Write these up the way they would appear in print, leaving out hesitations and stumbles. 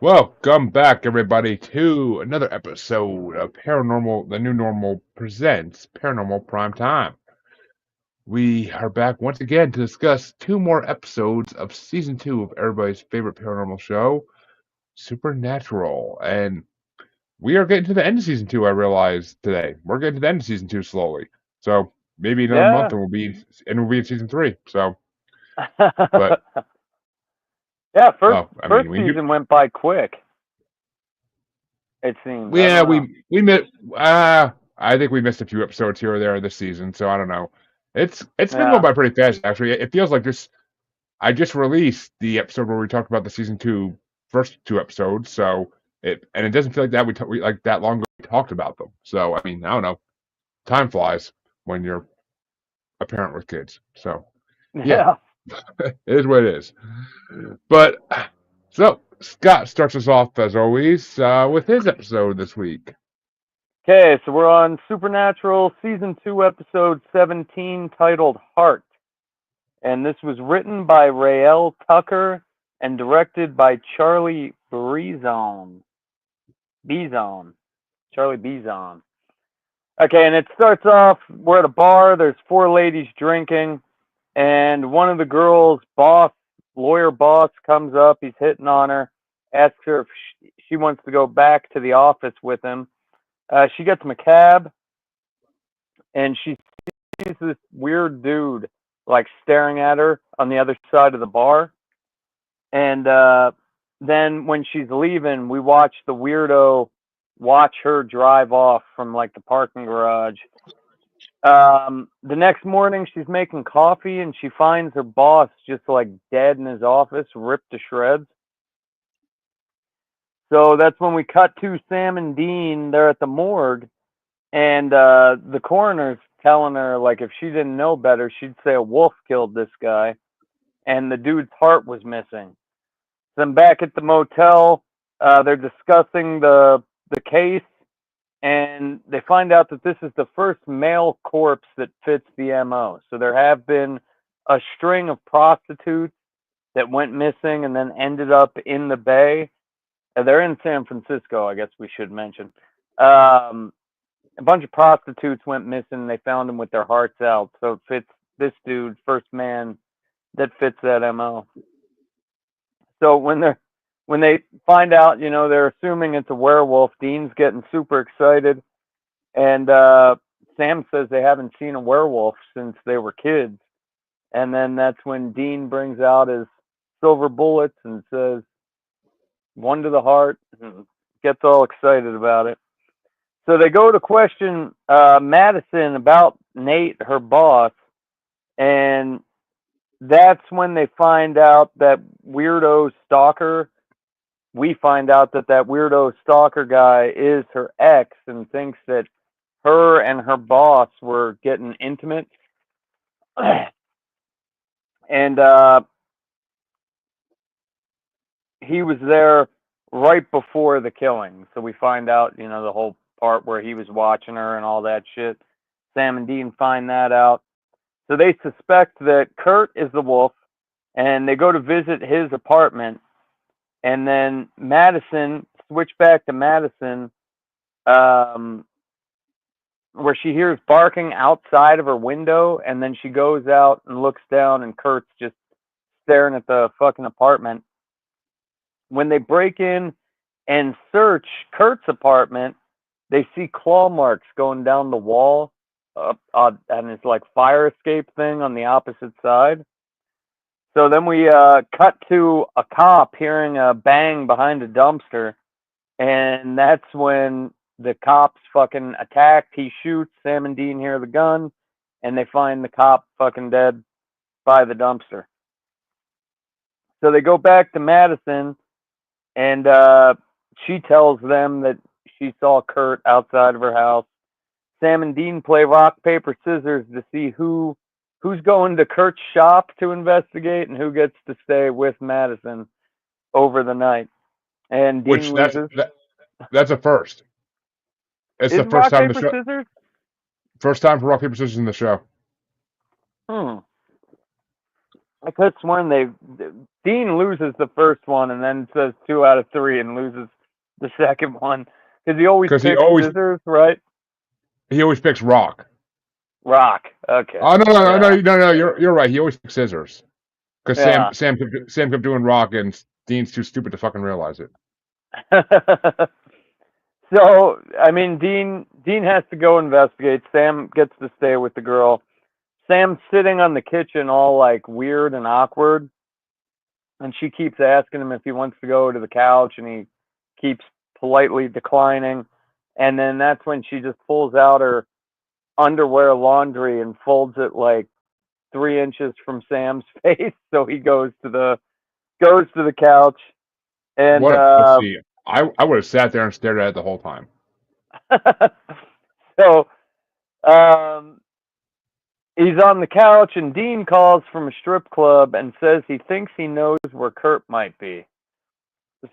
Welcome back, everybody, to another episode of Paranormal, the New Normal presents Paranormal Primetime. We are back once again to discuss two more episodes of season two of everybody's favorite paranormal show, Supernatural. And we are getting to the end of season two, I realized today. We're getting to the end of season two slowly. So maybe another month Yeah. and we'll be in season three. So, but, Yeah, first oh, I first mean, we knew, season went by quick, it seems. I yeah, don't know. we missed. I think we missed a few episodes here or there this season, so I don't know. It's been going Yeah. by pretty fast, actually. It feels like this. I just released the episode where we talked about the season two first two episodes, so it doesn't feel like that we like that long ago we talked about them. So I mean, I don't know. Time flies when you're a parent with kids. So yeah, Yeah. it is what it is. But so Scott starts us off as always with his episode this week. Okay, so we're on Supernatural season 2 episode 17 titled Heart. And this was written by Rael Tucker and directed by Charlie Brezon. Bezon. Charlie Bezon. Okay, and it starts off, we're at a bar, there's four ladies drinking, and one of the girls' lawyer boss, comes up. He's hitting on her, asks her if she wants to go back to the office with him. She gets him a cab, and she sees this weird dude like staring at her on the other side of the bar. And then when she's leaving, we watch the weirdo watch her drive off from like the parking garage. The next morning, she's making coffee and she finds her boss just like dead in his office, ripped to shreds. So that's when we cut to Sam and Dean. They're at the morgue, and the coroner's telling her like if she didn't know better, she'd say a wolf killed this guy, and the dude's heart was missing. Then back at the motel, they're discussing the case, and they find out that this is the first male corpse that fits the MO. So there have been a string of prostitutes that went missing and then ended up in the bay. They're in San Francisco, I guess we should mention. Um, a bunch of prostitutes went missing. They found them with their hearts out. So it fits this dude, first man that fits that MO. So when they find out, they're assuming it's a werewolf. Dean's getting super excited, and Sam says they haven't seen a werewolf since they were kids. And then that's when Dean brings out his silver bullets and says, "One to the heart," and gets all excited about it. So they go to question Madison about Nate, her boss, and that's when they find out that weirdo stalker. We find out that that weirdo stalker guy is her ex and thinks that her and her boss were getting intimate. And he was there right before the killing. So we find out, the whole part where he was watching her and all that shit. Sam and Dean find that out. So they suspect that Kurt is the wolf, and they go to visit his apartment. And then Madison, switch back to Madison, um, where she hears barking outside of her window, and then she goes out and looks down, and Kurt's just staring at the fucking apartment. When they break in and search Kurt's apartment, they see claw marks going down the wall, and it's like fire escape thing on the opposite side. So then we cut to a cop hearing a bang behind a dumpster, and that's when the cops fucking attack. He shoots. Sam and Dean hear the gun, and they find the cop fucking dead by the dumpster. So they go back to Madison, and she tells them that she saw Kurt outside of her house. Sam and Dean play rock paper scissors to see who's going to Kurt's shop to investigate and who gets to stay with Madison over the night. And Which Dean loses. that's a first. It's Is the first rock time the paper show, scissors? first time for rock paper scissors in the show. Hmm. I could have sworn Dean loses the first one and then says 2 out of 3 and loses the second one because he always because picks scissors, right? he always picks rock. Rock. Okay. Oh no no no Yeah. no no no! You're right. He always picks scissors because Yeah. Sam kept doing rock and Dean's too stupid to fucking realize it. So, I mean, Dean has to go investigate. Sam gets to stay with the girl. Sam's sitting on the kitchen all like weird and awkward, and she keeps asking him if he wants to go to the couch, and he keeps politely declining. And then that's when she just pulls out her underwear laundry and folds it like 3 inches from Sam's face, so he goes to the couch, and What a pussy! I would have sat there and stared at it the whole time. so um, he's on the couch, and Dean calls from a strip club and says he thinks he knows where Kurt might be.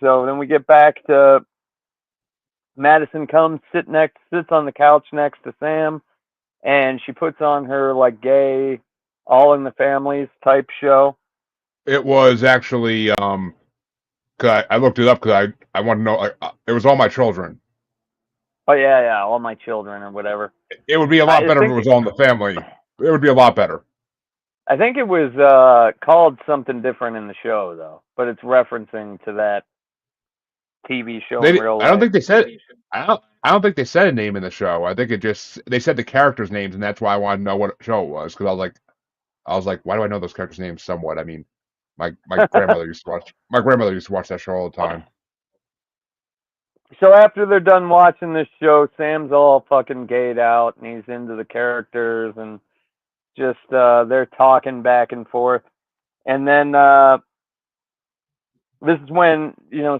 So then we get back to Madison comes, sits on the couch next to Sam, and she puts on her like gay, all in the families type show. It was actually 'cause I looked it up because I want to know. Like, it was All My Children. Oh yeah, all my children or whatever. It would be a lot I better if it think was All in the Family. It would be a lot better. I think it was called something different in the show though, but it's referencing to that TV show in real I don't life. think they said. I don't think they said a name in the show. I think they said the characters' names, and that's why I wanted to know what show it was because I was like, why do I know those characters' names somewhat? I mean, my grandmother used to watch that show all the time. So after they're done watching this show, Sam's all fucking gayed out and he's into the characters and just they're talking back and forth. And then this is when,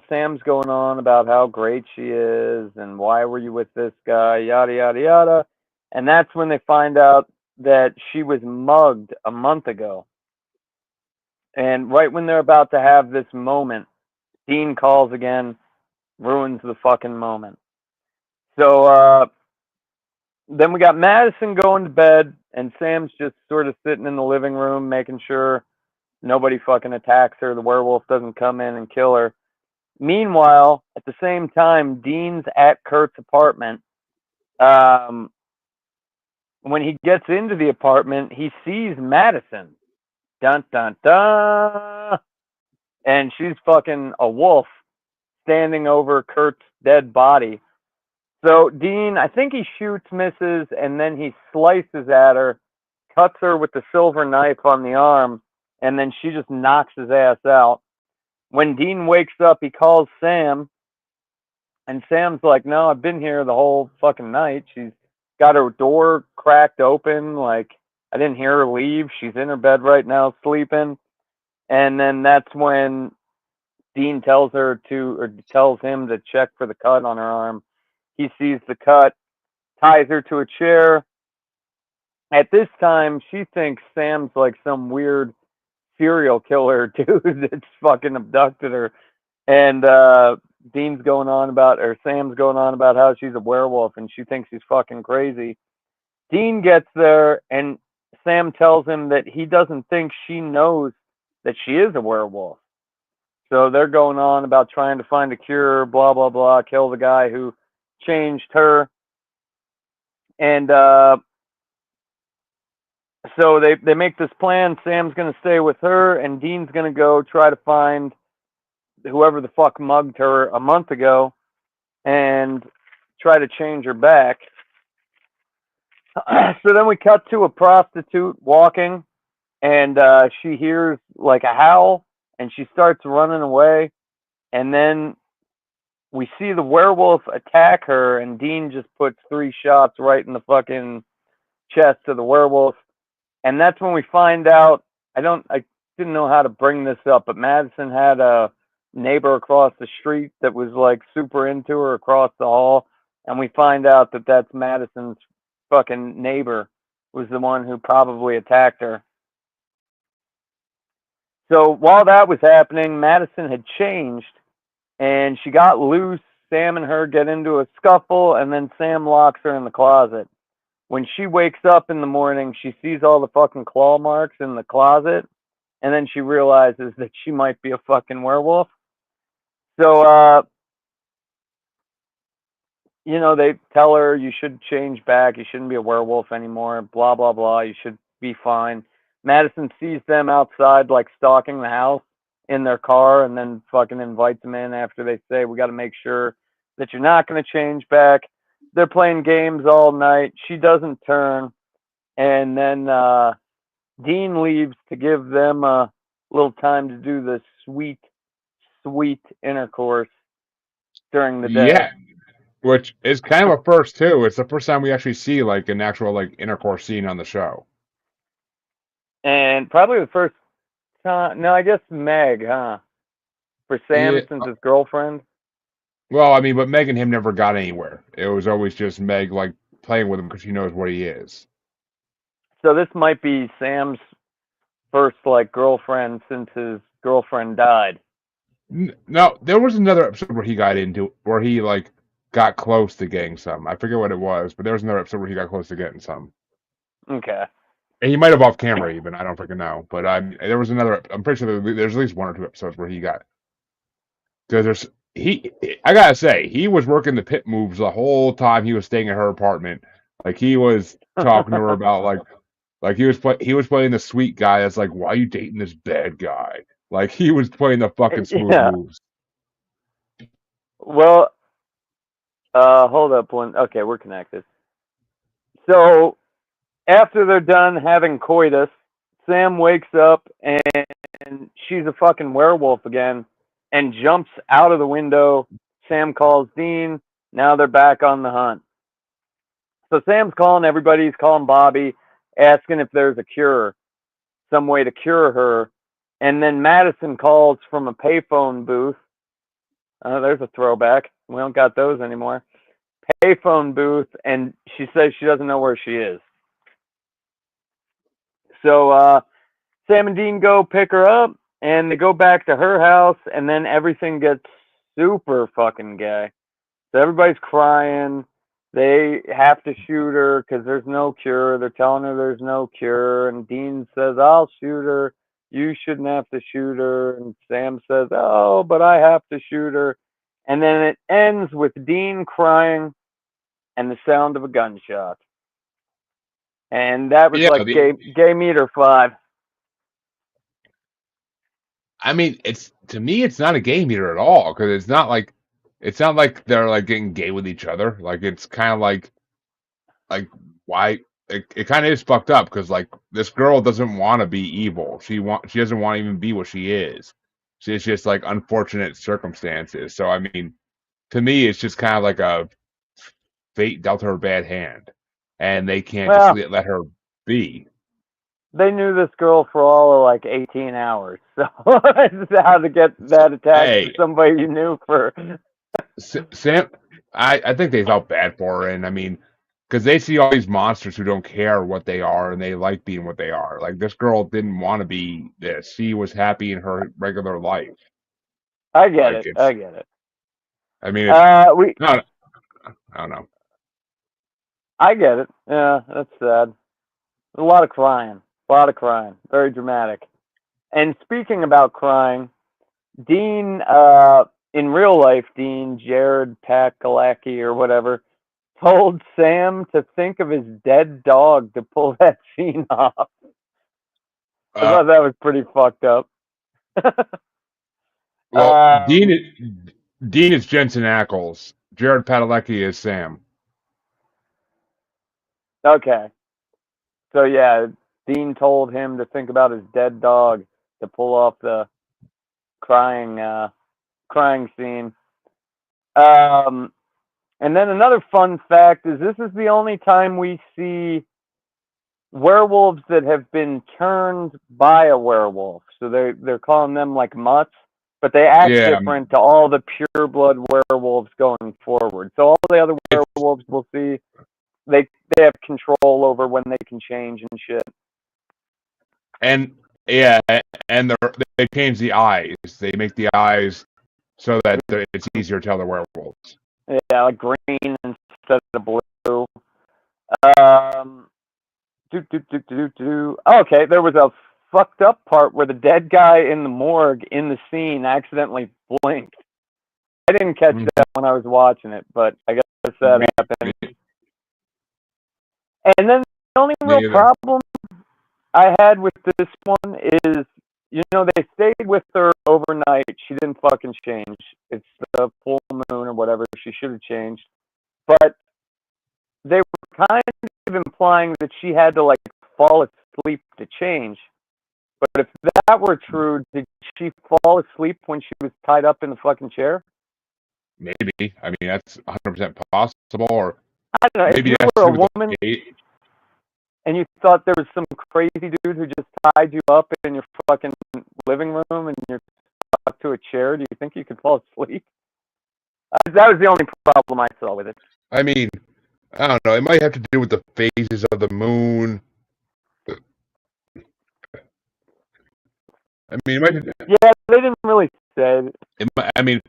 Sam's going on about how great she is and why were you with this guy, yada yada yada. And that's when they find out that she was mugged a month ago. And right when they're about to have this moment, Dean calls again, ruins the fucking moment. So then we got Madison going to bed, and Sam's just sort of sitting in the living room, making sure nobody fucking attacks her. The werewolf doesn't come in and kill her. Meanwhile, at the same time, Dean's at Kurt's apartment. Um, when he gets into the apartment, he sees Madison. Dun dun dun. And she's fucking a wolf standing over Kurt's dead body. So Dean, I think he shoots, misses, and then he slices at her, cuts her with the silver knife on the arm, and then she just knocks his ass out. When Dean wakes up, he calls Sam, and Sam's like, "No, I've been here the whole fucking night. She's got her door cracked open. Like, I didn't hear her leave. She's in her bed right now, sleeping." And then that's when Dean tells him to check for the cut on her arm. He sees the cut, ties her to a chair. At this time, she thinks Sam's like some weird serial killer dude that's fucking abducted her. And Sam's going on about how she's a werewolf and she thinks he's fucking crazy. Dean gets there and Sam tells him that he doesn't think she knows that she is a werewolf. So they're going on about trying to find a cure, blah, blah, blah, kill the guy who changed her. And so they make this plan. Sam's going to stay with her, and Dean's going to go try to find whoever the fuck mugged her a month ago and try to change her back. So then we cut to a prostitute walking, and she hears like a howl, and she starts running away. And then we see the werewolf attack her, and Dean just puts 3 shots right in the fucking chest of the werewolf. And that's when we find out. I didn't know how to bring this up, but Madison had a neighbor across the street that was like super into her across the hall, and we find out that that's Madison's fucking neighbor was the one who probably attacked her. So while that was happening, Madison had changed and she got loose. Sam and her get into a scuffle, and then Sam locks her in the closet. When she wakes up in the morning, she sees all the fucking claw marks in the closet, and then she realizes that she might be a fucking werewolf. So, they tell her you should change back. You shouldn't be a werewolf anymore. Blah, blah, blah. You should be fine. Madison sees them outside, like, stalking the house in their car, and then fucking invites them in after they say, we got to make sure that you're not going to change back. They're playing games all night. She doesn't turn. And then Dean leaves to give them a little time to do the sweet, sweet intercourse during the day. Yeah, which is kind of a first too. It's the first time we actually see like an actual like intercourse scene on the show. And probably the first time, no, I guess Meg, huh? For Yeah. Sam, since his girlfriend. Well, I mean, but Meg and him never got anywhere. It was always just Meg like playing with him because she knows what he is. So this might be Sam's first, like, girlfriend since his girlfriend died. No, there was another episode where he got into where he like got close to getting some. I forget what it was, but there was another episode where he got close to getting some. Okay. And he might have off camera even. I don't freaking know. But there was another. I'm pretty sure there's at least one or two episodes where he got because there's he. I gotta say he was working the pit moves the whole time he was staying at her apartment. Like he was talking to her about like he was playing the sweet guy that's like, why are you dating this bad guy? Like he was playing the fucking smooth Yeah. moves. Well, hold up one. Okay, we're connected. So after they're done having coitus, Sam wakes up and she's a fucking werewolf again and jumps out of the window. Sam calls Dean. Now they're back on the hunt. So Sam's calling everybody. He's calling Bobby, asking if there's a cure, some way to cure her. And then Madison calls from a payphone booth. There's a throwback. We don't got those anymore. Payphone booth, and she says she doesn't know where she is. So Sam and Dean go pick her up, and they go back to her house, and then everything gets super fucking gay. So everybody's crying. They have to shoot her because there's no cure. They're telling her there's no cure, and Dean says, I'll shoot her. You shouldn't have to shoot her. And Sam says, oh, but I have to shoot her. And then it ends with Dean crying and the sound of a gunshot. And that was Yeah, like gay meter 5. I mean, it's to me, it's not a gay meter at all because it's not like they're like getting gay with each other. Like it's kind of like why it kind of is fucked up because like this girl doesn't want to be evil. She doesn't want to even be what she is. She's just like unfortunate circumstances. So I mean, to me, it's just kind of like a fate dealt her a bad hand, and they can't just Well, let her be. they knew this girl for all of like 18 hours. So how to get that attached to Hey, somebody you knew for. Sam, I think they felt bad for her, and I mean, because they see all these monsters who don't care what they are, and they like being what they are. Like this girl didn't want to be this; she was happy in her regular life. I get Like it. I it's, get it. I mean, it's We. no, I don't know. I get it. Yeah, that's sad. A lot of crying. A lot of crying. Very dramatic. And speaking about crying, Dean, in real life, Dean, Jared Padalecki or whatever, told Sam to think of his dead dog to pull that scene off. I Uh, thought that was pretty fucked up. well, um, Dean is Jensen Ackles. Jared Padalecki is Sam. okay. So, yeah, Dean told him to think about his dead dog to pull off the crying, crying scene. Um, and then another fun fact is this is the only time we see werewolves that have been turned by a werewolf. So they're calling them like mutts, but they act Yeah, different to all the pureblood werewolves going forward. So all the other it's werewolves we'll see, they they have control over when they can change and shit. and yeah, and they change the eyes. They make the eyes so that it's easier to tell they're werewolves. Yeah, like green instead of blue. Um, Okay, there was a fucked up part where the dead guy in the morgue in the scene accidentally blinked. I didn't catch that when I was watching it, but I guess that happened. And then the only real problem I had with this one is, they stayed with her overnight. She didn't fucking change. It's the full moon or whatever. She should have changed. But they were kind of implying that she had to, fall asleep to change. But if that were true, did she fall asleep when she was tied up in the fucking chair? Maybe. I mean, that's 100% possible. Or I don't know. maybe If you were a woman and you thought there was some crazy dude who just tied you up in your fucking living room and you're stuck to a chair, do you think you could fall asleep? That was the only problem I saw with it. I mean, I don't know. It might have to do with the phases of the moon. I mean, it might. Yeah, they didn't really say it. I mean,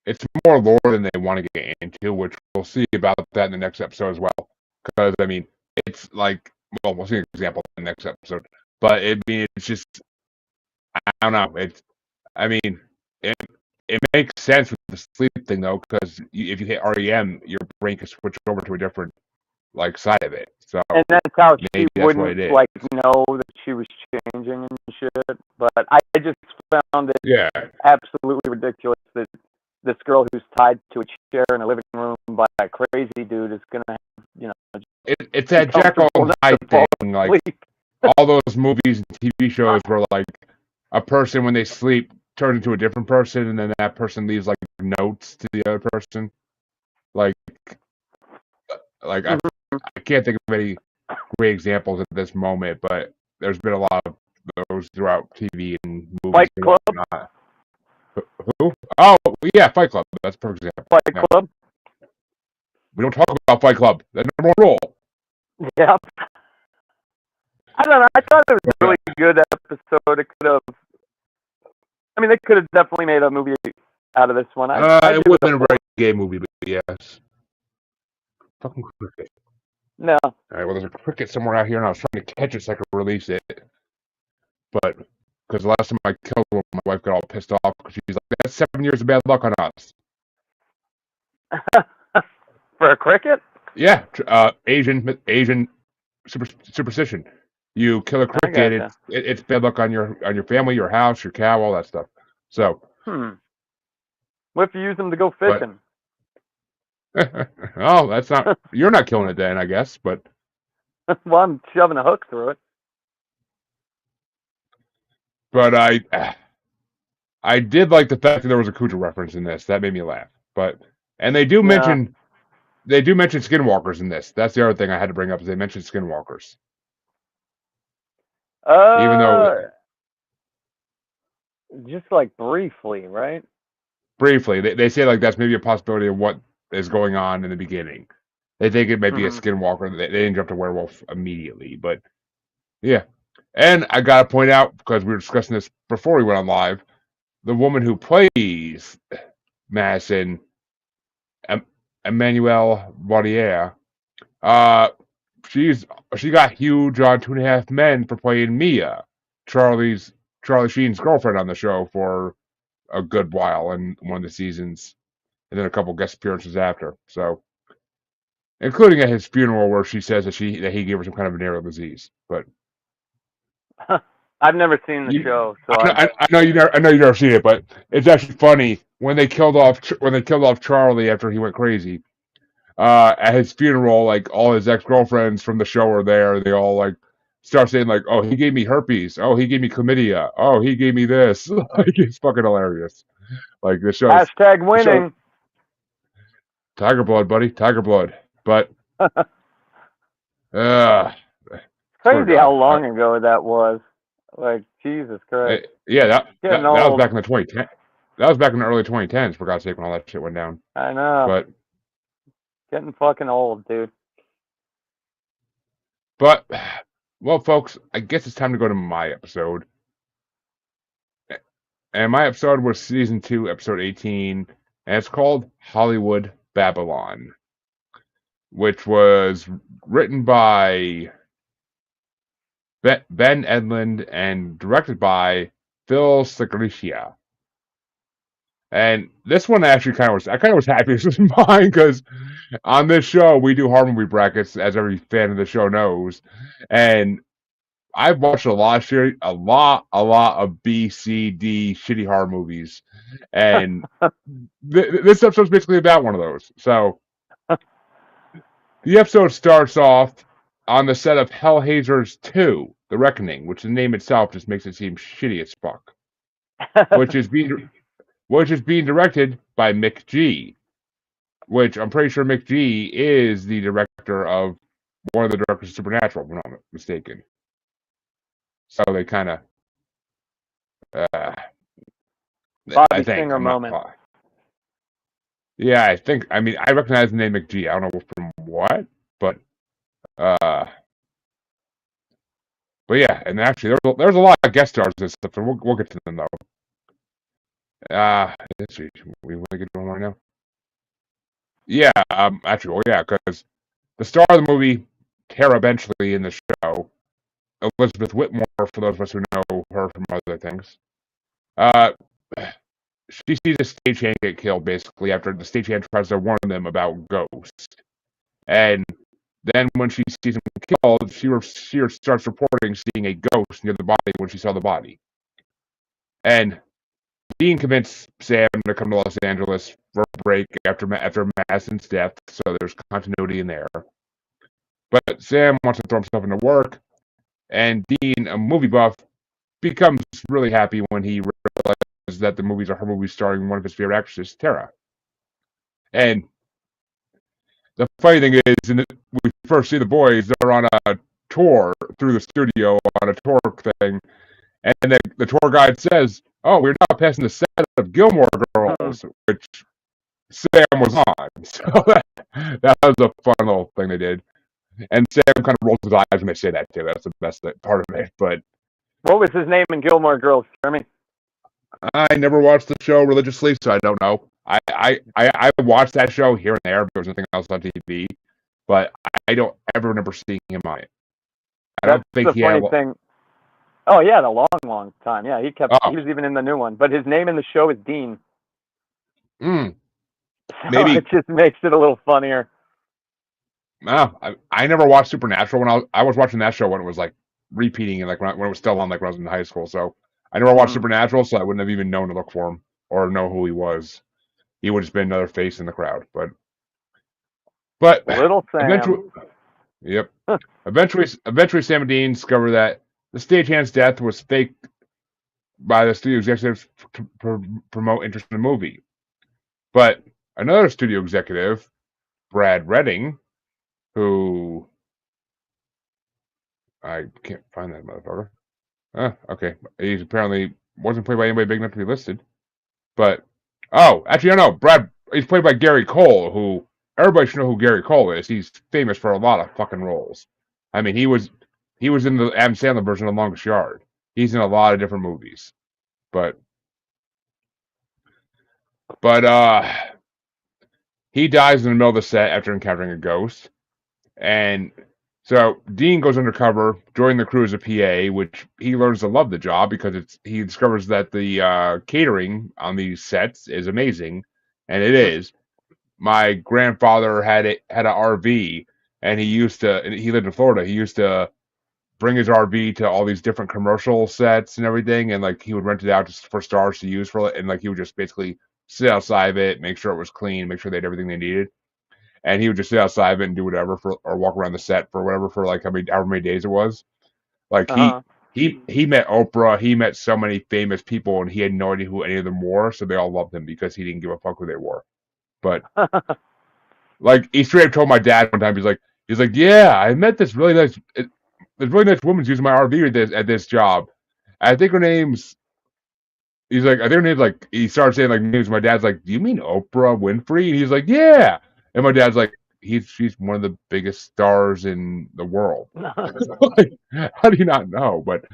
it's more lore than they want to get into, which we'll see about that in the next episode as well. Because I mean, it's like, well, we'll see an example in the next episode. But it's just, I don't know. It makes sense with the sleep thing though, because if you hit REM, your brain can switch over to a different side of it. So and that's how she wouldn't know that she was changing and shit. But I just found it absolutely ridiculous that this girl who's tied to a chair in a living room by a crazy dude is gonna have, it's that Jekyll and Hyde thing, all those movies and TV shows where a person when they sleep turns into a different person, and then that person leaves notes to the other person. I can't think of any great examples at this moment, but there's been a lot of those throughout TV and movies. Fight Club. Who? Oh, yeah, Fight Club. That's a perfect example. Fight Club. We don't talk about Fight Club. That's number one rule. Yeah. I don't know. I thought it was a really good episode. It could have. I mean, they could have definitely made a movie out of this one. It would have been a very gay movie, but yes. Fucking cricket. No. All right, well, there's a cricket somewhere out here, and I was trying to catch it so I could release it. But, because the last time I killed one, my wife got all pissed off because she's like, that's 7 years of bad luck on us. For a cricket? Yeah, Asian superstition. You kill a cricket, it's bad luck on your family, your house, your cow, all that stuff. So. What if you use them to go fishing? Oh, that's not. You're not killing it then, I guess. But. Well, I'm shoving a hook through it. But I did like the fact that there was a Cujo reference in this. That made me laugh. And they do mention skinwalkers in this. That's the other thing I had to bring up is they mentioned skinwalkers. Even though just briefly, right? Briefly, they say that's maybe a possibility of what is going on in the beginning. They think it might be a skinwalker. They didn't jump to werewolf immediately, but yeah. And I gotta point out, because we were discussing this before we went on live, the woman who plays Madison, Emmanuelle Barriere, she got huge on 2.5 Men for playing Mia, Charlie Sheen's girlfriend on the show for a good while in one of the seasons, and then a couple guest appearances after. So, including at his funeral, where she says that he gave her some kind of venereal disease. But I've never seen the show, so I know you never seen it, but it's actually funny when they killed off Charlie after he went crazy. At his funeral, all his ex-girlfriends from the show are there. They all start saying "Oh, he gave me herpes. Oh, he gave me chlamydia. Oh, he gave me this." It's fucking hilarious. The show. Hashtag winning. Tiger blood, buddy. Tiger blood. But crazy how long ago that was. Jesus Christ. Yeah, that was back in the 2010. That was back in the early 2010s, for God's sake, when all that shit went down. I know. But getting fucking old, dude. But, well, folks, I guess it's time to go to my episode. And my episode was season 2, episode 18, and it's called Hollywood Babylon, which was written by Ben Edlund, and directed by Phil Sgriccia. And this one actually I kind of was happy this was mine because on this show we do horror movie brackets, as every fan of the show knows, and I've watched a lot of B, C, D shitty horror movies, and this episode's basically about one of those. So the episode starts off on the set of Hellraiser's 2, The Reckoning, which the name itself just makes it seem shitty as fuck, which is being directed by Mick G, which I'm pretty sure Mick G is the director of one of the directors of Supernatural, if I'm not mistaken. So they kind of, uh, I Bobby think Singer I'm not. moment. Yeah, I think. I mean, I recognize the name Mick G. I don't know from what, but uh, but yeah, and actually, there's a lot of guest stars and stuff, and we'll get to them though. Let's see, we want to get to them right now. Yeah, actually, well, yeah, because the star of the movie, Tara Benchley in the show, Elizabeth Whitmore, for those of us who know her from other things. She sees a stagehand get killed basically after the stagehand tries to warn them about ghosts, and then when she sees him killed, she starts reporting seeing a ghost near the body when she saw the body. And Dean convinced Sam to come to Los Angeles for a break after Madison's death, so there's continuity in there. But Sam wants to throw himself into work, and Dean, a movie buff, becomes really happy when he realizes that the movies are her movies starring one of his favorite actresses, Tara. And the funny thing is, when we first see the boys, they're on a tour through the studio on a tour thing, and the tour guide says, "Oh, we're now passing the set of Gilmore Girls," which Sam was on. So that was a fun little thing they did. And Sam kind of rolls his eyes when they say that too. That's the best part of it. But What was his name in Gilmore Girls, Jeremy? I never watched the show religiously, so I don't know. I watched that show here and there, but there was nothing else on TV. But I don't ever remember seeing him on it. I don't think the he funny had. thing. Oh yeah, the long time. Yeah, he Oh, was even in the new one. But his name in the show is Dean. So maybe. it just makes it a little funnier. No, I never watched Supernatural when I was watching that show when it was like repeating and like when it was still on like when I was in high school. So I never watched Supernatural, so I wouldn't have even known to look for him or know who he was. He would have just been another face in the crowd. But Little Sam. eventually, yep. Eventually, Sam and Dean discover that the stagehand's death was faked by the studio executives to promote interest in the movie. But another studio executive, Brad Redding, who I can't find that motherfucker. Okay. He's apparently wasn't played by anybody big enough to be listed. But actually, I know. He's played by Gary Cole, who everybody should know who Gary Cole is. He's famous for a lot of fucking roles. I mean, he was in the Adam Sandler version of Longest Yard. He's in a lot of different movies. But he dies in the middle of the set after encountering a ghost. And so Dean goes undercover, joining the crew as a PA, which he learns to love the job because he discovers that the catering on these sets is amazing, and it is. My grandfather had an RV, and he lived in Florida. He used to bring his RV to all these different commercial sets and everything, and like he would rent it out just for stars to use for it, and like he would just basically sit outside of it, make sure it was clean, make sure they had everything they needed, and he would just sit outside of it and do whatever or walk around the set for whatever for like however many days it was. Like he met Oprah, he met so many famous people, and he had no idea who any of them were, so they all loved him because he didn't give a fuck who they were. But like he straight up told my dad one time, he's like, yeah, I met this really nice woman using my RV at this job. I think her name's. He's like, I think her name's like. He started saying like names. My dad's like, do you mean Oprah Winfrey? And he's like, yeah. And my dad's like, she's one of the biggest stars in the world. Like, how do you not know? But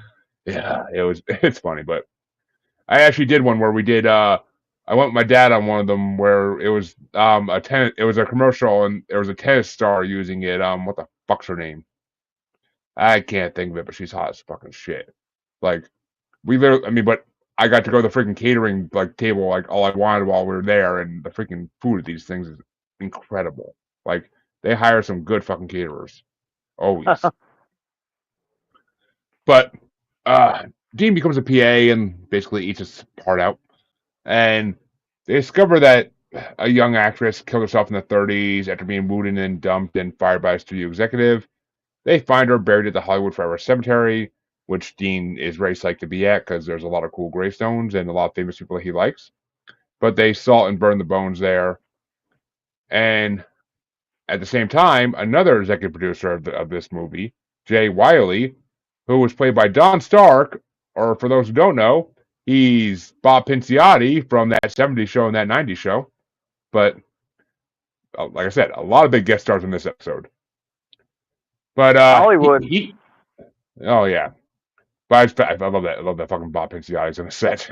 yeah, it's funny. But I actually did one where we did. I went with my dad on one of them where it was it was a commercial and there was a tennis star using it. What the fuck's her name? I can't think of it, but she's hot as fucking shit. Like, we literally, I mean, but I got to go to the freaking catering like table like all I wanted while we were there, and the freaking food at these things is incredible. Like, they hire some good fucking caterers always. But Dean becomes a PA and basically eats his heart out, and they discover that a young actress killed herself in the 30s after being wounded and dumped and fired by a studio executive. They find her buried at the Hollywood Forever Cemetery, which Dean is very psyched to be at because there's a lot of cool gravestones and a lot of famous people that he likes. But they salt and burn the bones there. And at the same time, another executive producer of this movie, Jay Wiley, who was played by Don Stark, or for those who don't know, he's Bob Pinciotti from that 70s show and that 90s show. But like I said, a lot of big guest stars in this episode. But Hollywood. oh yeah. But I love that. I love that fucking Bob Pinciotti's on the set.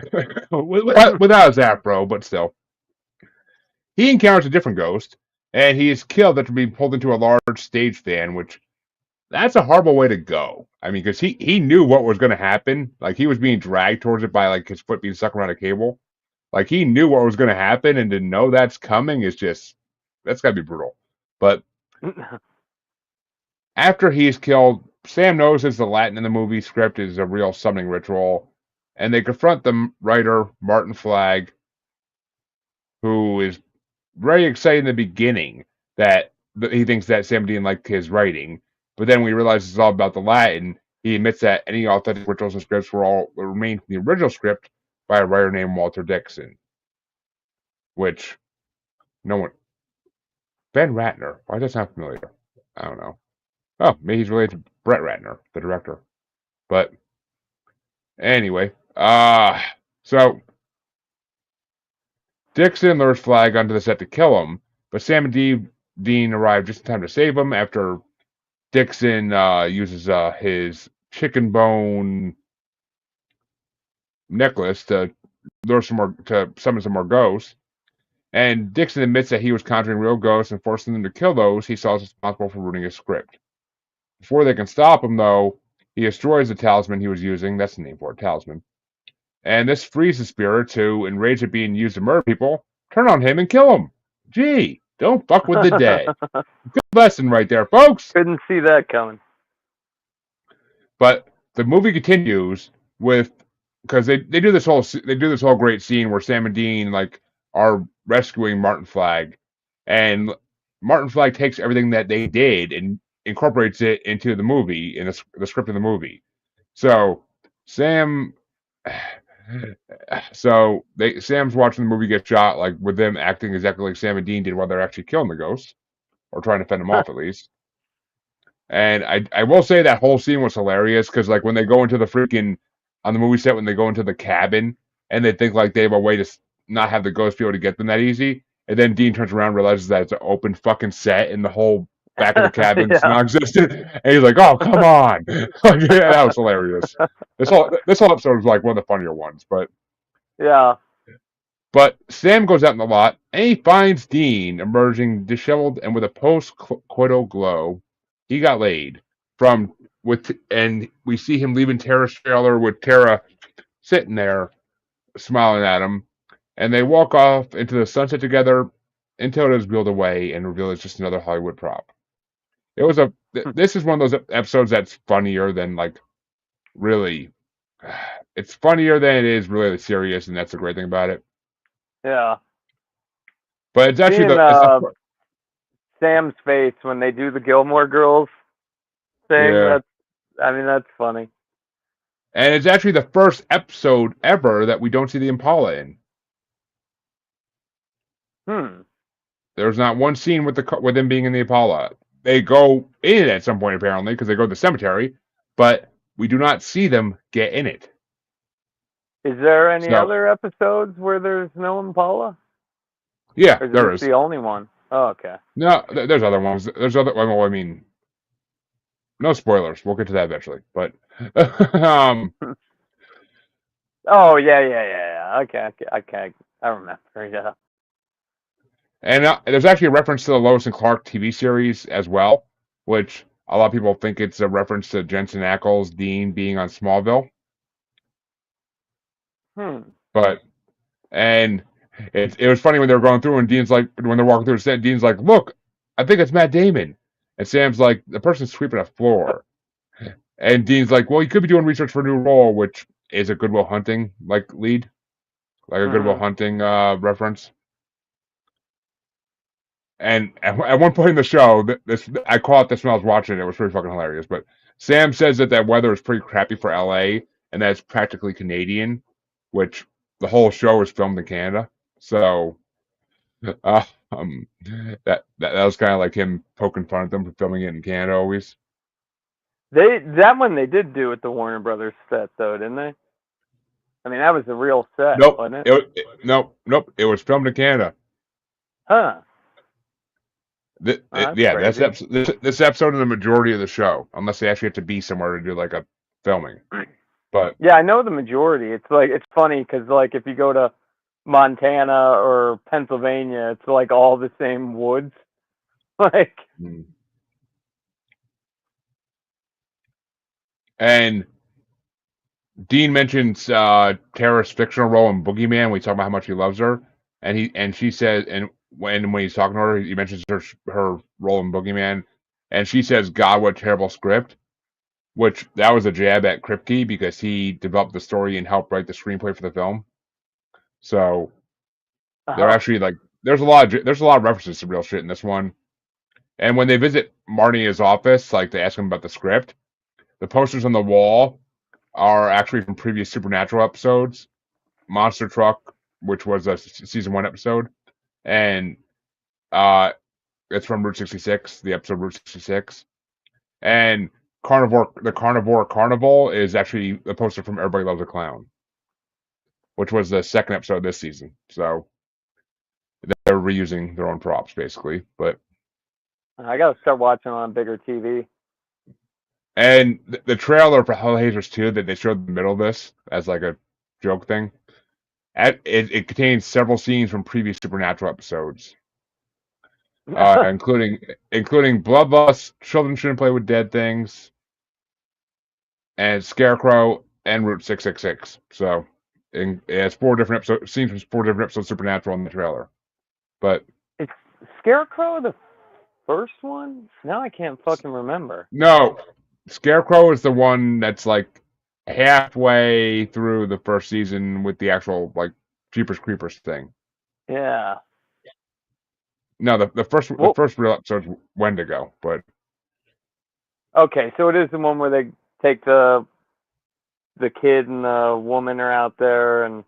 Without his afro, but still. He encounters a different ghost, and he is killed after being pulled into a large stage fan, which that's a horrible way to go. I mean, because he knew what was going to happen. Like, he was being dragged towards it by, like, his foot being stuck around a cable. Like, he knew what was going to happen, and to know that's coming is just, that's got to be brutal. But after he's killed, Sam notices the Latin in the movie script is a real summoning ritual, and they confront the writer, Martin Flagg, who is very excited in the beginning that he thinks that Sam Dean liked his writing, but then when he realizes it's all about the Latin, he admits that any authentic rituals and scripts remain from the original script by a writer named Walter Dixon, which no one. Ben Ratner. Why does that sound familiar? I don't know. Oh, maybe he's related to Brett Ratner, the director. But anyway, so Dixon lures Flagg onto the set to kill him, but Sam and Dean arrive just in time to save him after Dixon uses his chicken bone necklace to summon some more ghosts. And Dixon admits that he was conjuring real ghosts and forcing them to kill those he saw as responsible for ruining his script. Before they can stop him, though, he destroys the talisman he was using. That's the name for it, talisman. And this frees the spirit to, enraged at being used to murder people, turn on him and kill him. Gee, don't fuck with the dead. Good lesson right there, folks. Couldn't see that coming. But the movie continues with, because they do this whole great scene where Sam and Dean like are rescuing Martin Flagg, and Martin Flagg takes everything that they did and incorporates it into the movie, in the script of the movie. So Sam's watching the movie get shot, like with them acting exactly like Sam and Dean did while they're actually killing the ghosts, or trying to fend them off at least. And I will say that whole scene was hilarious because like when they go into the freaking on the movie set, when they go into the cabin and they think like they have a way to not have the ghost be able to get them that easy, and then Dean turns around and realizes that it's an open fucking set and the whole back of the cabin's non-existent, and he's like, "Oh, come on!" Like, yeah, that was hilarious. This whole episode was like one of the funnier ones, but yeah. But Sam goes out in the lot and he finds Dean emerging disheveled and with a post-coital glow. He got laid and we see him leaving Tara's trailer with Tara sitting there smiling at him, and they walk off into the sunset together until it is wheeled away and revealed it's just another Hollywood prop. This is one of those episodes that's funnier than like really. It's funnier than it is really serious, and that's the great thing about it. Yeah. But it's actually Sam's face when they do the Gilmore Girls thing. Yeah. That's funny. And it's actually the first episode ever that we don't see the Impala in. There's not one scene with them being in the Impala. They go in it at some point apparently because they go to the cemetery, but we do not see them get in it. Is there any other episodes where there's no Impala? Yeah, or is there this is. The only one. Oh, okay. No, there's other ones. There's other. I mean, no spoilers. We'll get to that eventually. But Oh yeah. Okay. I remember. Yeah. And there's actually a reference to the Lois and Clark TV series as well, which a lot of people think it's a reference to Jensen Ackles, Dean being on Smallville, but and it was funny when they were going through and Dean's like when they're walking through the set, Dean's like, "Look, I think it's Matt Damon," and Sam's like, "The person's sweeping a floor," and Dean's like, "Well, you could be doing research for a new role," which is a Goodwill Hunting like lead, like a Goodwill Hunting reference. And at one point in the show, this I caught this when I was watching it. It was pretty fucking hilarious. But Sam says that weather is pretty crappy for LA and that it's practically Canadian, which the whole show is filmed in Canada. So uh, um, that was kind of like him poking fun at them for filming it in Canada always. That one they did do at the Warner Brothers set though, didn't they? I mean, that was a real set, Nope, wasn't it? nope. It was filmed in Canada. Huh. Oh, that's Yeah, crazy. this episode is the majority of the show, unless they actually have to be somewhere to do like a filming. But Yeah, I know the majority. It's like it's funny because like if you go to Montana or Pennsylvania, it's like all the same woods. Like, and Dean mentions Tara's fictional role in Boogeyman. We talk about how much he loves her, and she says, and when he's talking to her, he mentions her role in Boogeyman, and she says, "God, what a terrible script." Which that was a jab at Kripke because he developed the story and helped write the screenplay for the film. So they're actually like there's a lot of references to real shit in this one. And when they visit Marty in his office, like they ask him about the script, the posters on the wall are actually from previous Supernatural episodes. Monster Truck, which was a season 1 episode, and uh, it's from Route 66, the episode Route 66, and the Carnivore Carnival is actually the poster from Everybody Loves a Clown, which was the second episode of this season. So they're reusing their own props basically, but I gotta start watching on bigger TV. and the trailer for Hellhazzers 2 that they showed in the middle of this as like a joke thing. It contains several scenes from previous Supernatural episodes, including bloodlust, children shouldn't play with dead things, and Scarecrow and Route 666. So it has 4 different scenes from 4 different episodes of Supernatural in the trailer. But Is Scarecrow the first one? Now I can't fucking remember. no, Scarecrow is the one that's like halfway through the first season with the actual like Jeepers Creepers thing. Yeah. No, the Well, first real episode's Wendigo, but okay, so it is the one where they take the kid and the woman are out there and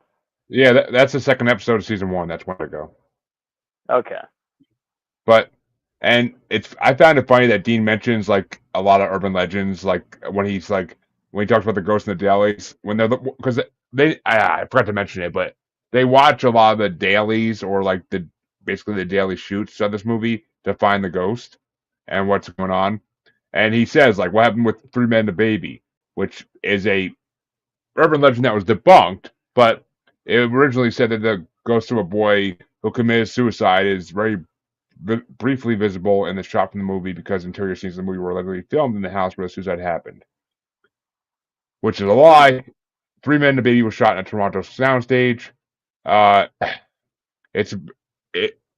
yeah, that's the second episode of season 1. That's Wendigo. okay. But and I found it funny that Dean mentions like a lot of urban legends, like when he talks about the ghosts in the dailies when they're because I forgot to mention it, but they watch a lot of the dailies or like basically the daily shoots of this movie to find the ghost and what's going on. And he says like what happened with Three Men and a Baby, which is a urban legend that was debunked, but it originally said that the ghost of a boy who committed suicide is very briefly visible in the shot from the movie because interior scenes of the movie were literally filmed in the house where the suicide happened, which is a lie. Three Men and a Baby was shot in a Toronto soundstage. Uh, it's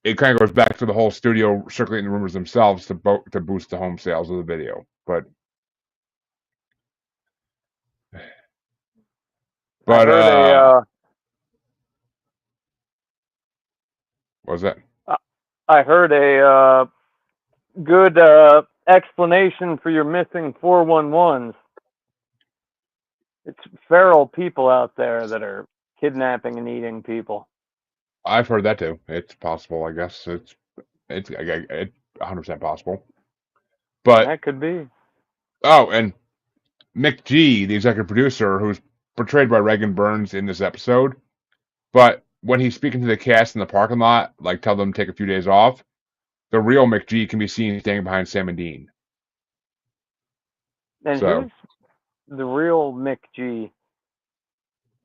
it kind of goes back to the whole studio circulating the rumors themselves to boost the home sales of the video, but I but heard what was that? I heard a good explanation for your missing 411s. It's feral people out there that are kidnapping and eating people. I've heard that too. It's possible, I guess. It's 100% possible. But That could be. oh, and Mick G, the executive producer, who's portrayed by Reagan Burns in this episode, but when he's speaking to the cast in the parking lot, like tell them to take a few days off, the real Mick G can be seen standing behind Sam and Dean. And So, who's the real Mick G?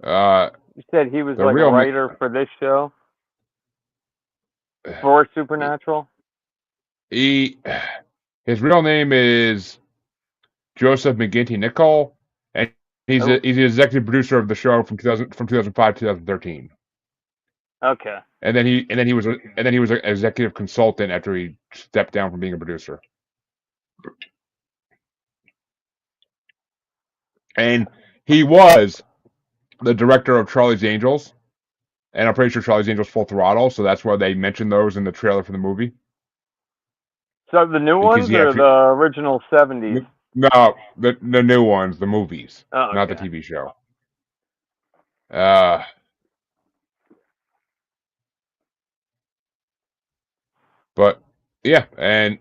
uh, You said he was the like a real Mick, writer for this show for Supernatural. he, his real name is Joseph McGinty Nicole, and he's Oh. he's the executive producer of the show from 2005 to 2013. Okay. And then he was an executive consultant after he stepped down from being a producer. And he was the director of Charlie's Angels, and I'm pretty sure Charlie's Angels Full Throttle, so that's why they mentioned those in the trailer for the movie. So the new Because ones he or actually the original 70s? no the new ones, the movies, Oh, not the okay. TV show. But yeah, and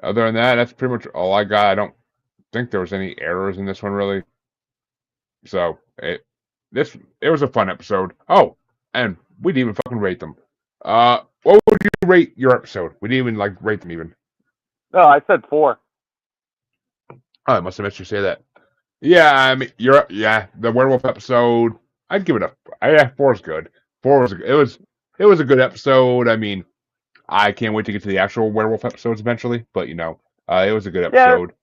other than that, that's pretty much all I got. I don't think there was any errors in this one really. So it was a fun episode. Oh, and we didn't even fucking rate them. What would you rate your episode? We didn't even rate them even. Oh, I said 4. Oh, I must have missed you say that. Yeah, I mean the werewolf episode. I'd give it a yeah. 4 is good. 4 was it was a good episode. I mean, I can't wait to get to the actual werewolf episodes eventually. But it was a good Yeah, episode.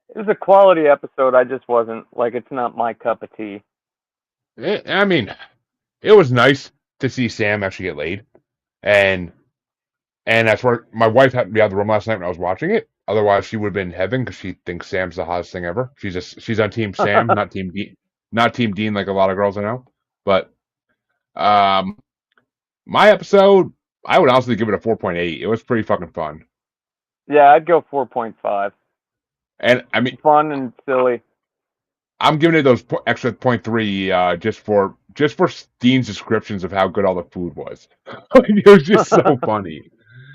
it was a quality episode. I just wasn't it's not my cup of tea. I mean, it was nice to see Sam actually get laid, and that's where my wife happened to be out of the room last night when I was watching it. Otherwise, she would have been in heaven because she thinks Sam's the hottest thing ever. She's on Team Sam, not Team Dean, not Team Dean like a lot of girls I know. But my episode, I would honestly give it a 4.8. It was pretty fucking fun. Yeah, I'd go 4.5. And I mean, fun and silly. I'm giving it those extra 0.3 just for Dean's descriptions of how good all the food was. It was just so funny.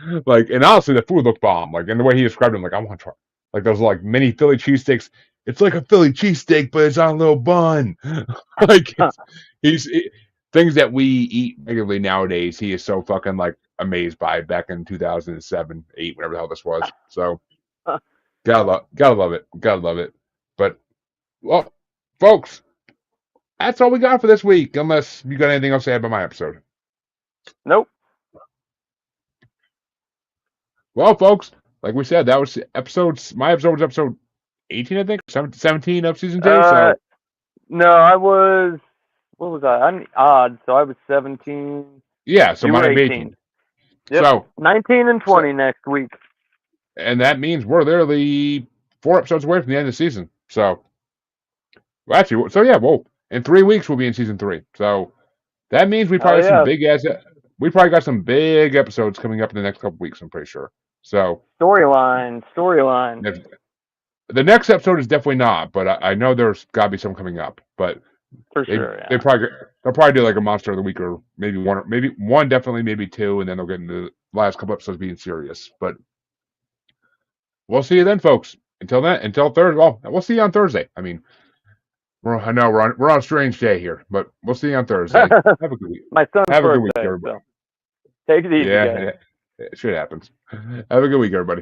And honestly, the food looked bomb. And the way he described it, I want to try. Those mini Philly cheesesteaks. It's like a Philly cheesesteak, but it's on a little bun. Things that we eat regularly nowadays. He is so fucking amazed by back in 2007, 8, whatever the hell this was. So gotta love it. But well, folks, that's all we got for this week. Unless you got anything else to add about my episode. Nope. Well, folks, like we said, that was my episode was episode 18, I think, 17 of season 2. So no, I was, what was I? I'm odd, so I was 17. Yeah, so you mine were would be 18. Yep. So 19 and 20 next week. And that means we're literally 4 episodes away from the end of the season. So, actually, in 3 weeks we'll be in season 3. So that means we probably we probably got some big episodes coming up in the next couple weeks. I'm pretty sure. So storyline. The next episode is definitely not, but I know there's got to be some coming up. But for sure, yeah. they'll probably do a monster of the week, or maybe one definitely, maybe 2, and then they'll get into the last couple episodes being serious. But we'll see you then, folks. Until Thursday. Well, we'll see you on Thursday. I mean, we're on a strange day here, but we'll see you on Thursday. Have a good week. My son's Have birthday, a good week, everybody. So take it easy, guys. Yeah, shit happens. Have a good week, everybody.